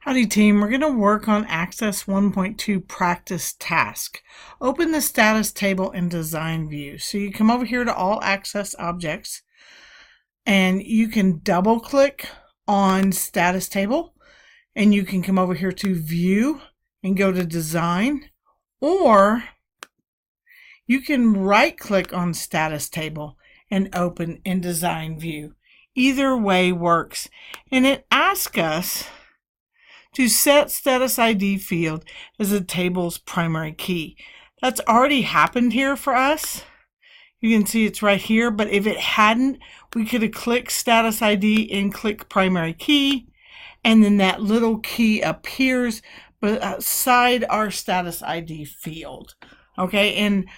Howdy team, we're going to work on Access 1.2 practice task. Open the status table in design view. So you come over here to all access objects and you can double click on status table and you can come over here to view and go to design, or you can right click on status table and open in design view. Either way works, and it asks us to set status ID field as the table's primary key. That's already happened here for us. You can see it's right here, but if it hadn't, we could have clicked status ID and click primary key, and then that little key appears beside our status ID field. Okay, and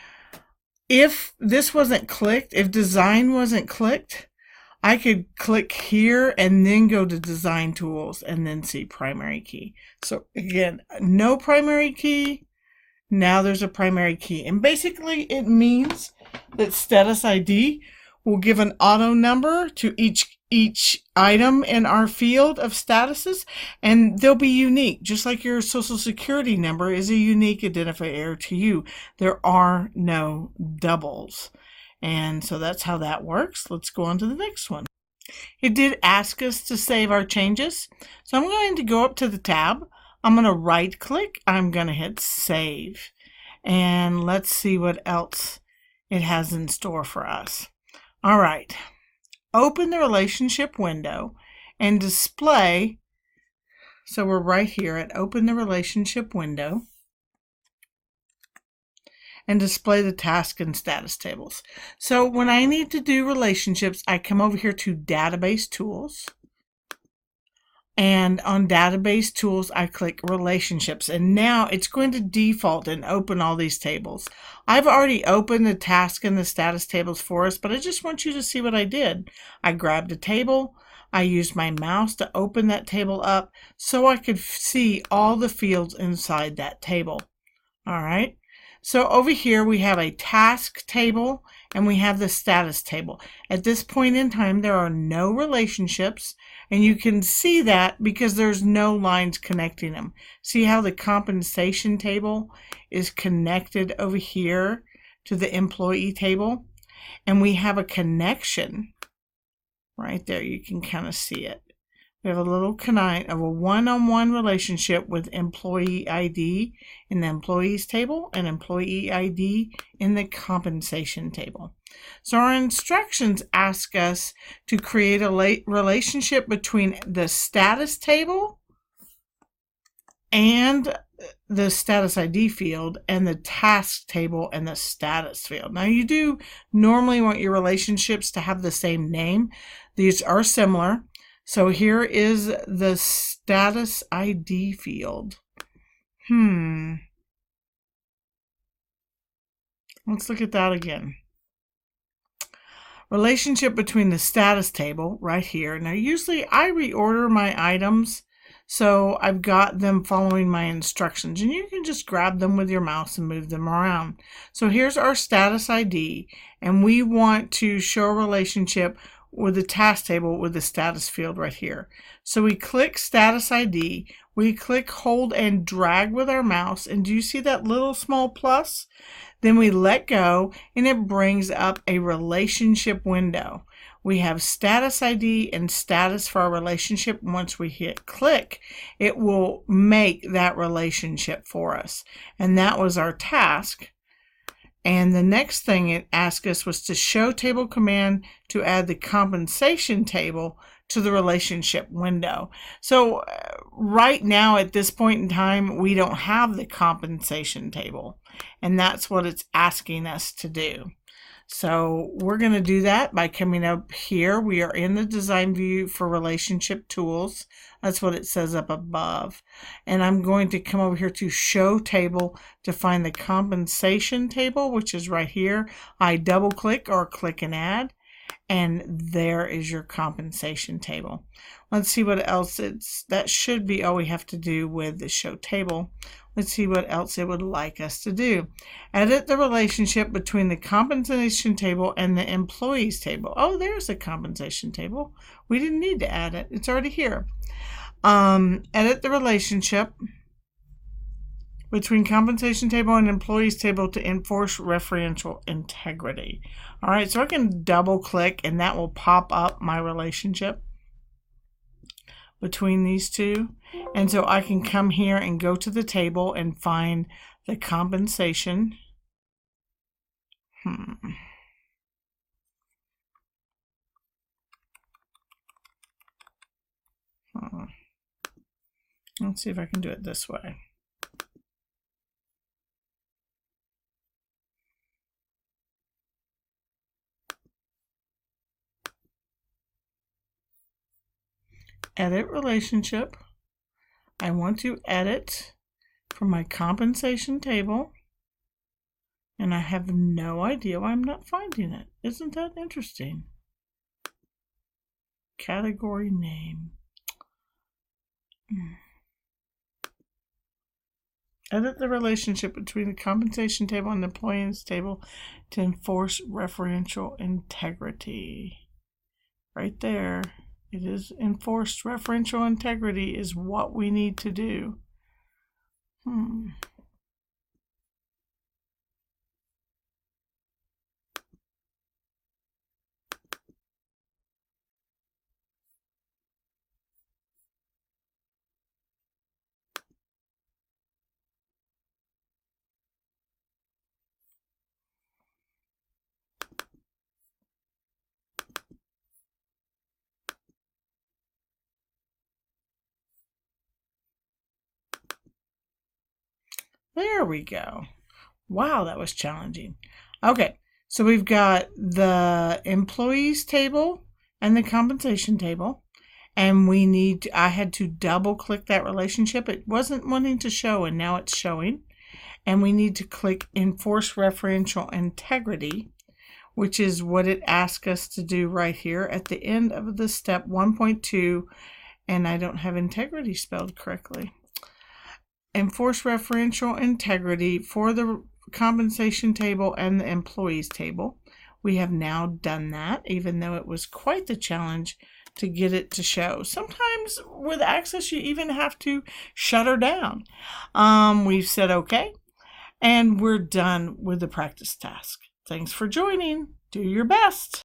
if this wasn't clicked, if design wasn't clicked, I could click here and then go to design tools and then see primary key. So again, no primary key. Now there's a primary key. And basically it means that status ID will give an auto number to each item in our field of statuses, and they'll be unique. Just like your social security number is a unique identifier to you. There are no doubles. And so that's how that works. Let's go on to the next one. It did ask us to save our changes. So I'm going to go up to the tab. I'm going to right click. I'm going to hit save. And let's see what else it has in store for us. All right. Open the relationship window and display. So we're right here at open the relationship window. And display the task and status tables. So when I need to do relationships, I come over here to Database Tools. And on Database Tools, I click Relationships. And now it's going to default and open all these tables. I've already opened the task and the status tables for us, but I just want you to see what I did. I grabbed a table. I used my mouse to open that table up so I could see all the fields inside that table. All right. So over here we have a task table and we have the status table. At this point in time there are no relationships, and you can see that because there's no lines connecting them. See how the compensation table is connected over here to the employee table, and we have a connection right there. You can kind of see it. We have a little connect of a one-on-one relationship with employee ID in the employees table and employee ID in the compensation table. So our instructions ask us to create a relationship between the status table and the status ID field and the task table and the status field. Now you do normally want your relationships to have the same name. These are similar. So here is the status ID field. Let's look at that again. Relationship between the status table right here. Now usually I reorder my items, so I've got them following my instructions, and you can just grab them with your mouse and move them around. So here's our status ID, and we want to show a relationship with the task table with the status field right here. So we click status ID, we click hold and drag with our mouse, and do you see that little small plus? Then we let go and it brings up a relationship window. We have status ID and status for our relationship. Once we hit click, it will make that relationship for us. And that was our task. And the next thing it asked us was to show table command to add the compensation table to the relationship window. So right now at this point in time, we don't have the compensation table, and that's what it's asking us to do. So we're going to do that by coming up here. We are in the design view for relationship tools. That's what it says up above. And I'm going to come over here to show table to find the compensation table, which is right here. I double click or click and add, and there is your compensation table. Let's see what else that should be all we have to do with the show table. Let's see what else it would like us to do. Edit the relationship between the compensation table and the employees table. Oh, there's the compensation table. We didn't need to add it. It's already here. Edit the relationship between compensation table and employees table to enforce referential integrity. All right, so I can double click and that will pop up my relationship between these two. And so I can come here and go to the table and find the compensation. Let's see if I can do it this way. Edit relationship. I want to edit from my compensation table, and I have no idea why I'm not finding it. Isn't that interesting? Category name. Edit the relationship between the compensation table and the employees table to enforce referential integrity. Right there. It is enforced referential integrity is what we need to do. There we go. Wow, that was challenging. Okay, so we've got the employees table and the compensation table. And we need to, I had to double click that relationship. It wasn't wanting to show, and now it's showing. And we need to click enforce referential integrity, which is what it asks us to do right here at the end of the step 1.2. And I don't have integrity spelled correctly. Enforce referential integrity for the compensation table and the employees table. We have now done that, even though it was quite the challenge to get it to show. Sometimes with Access, you even have to shut her down. We've said okay, and we're done with the practice task. Thanks for joining. Do your best.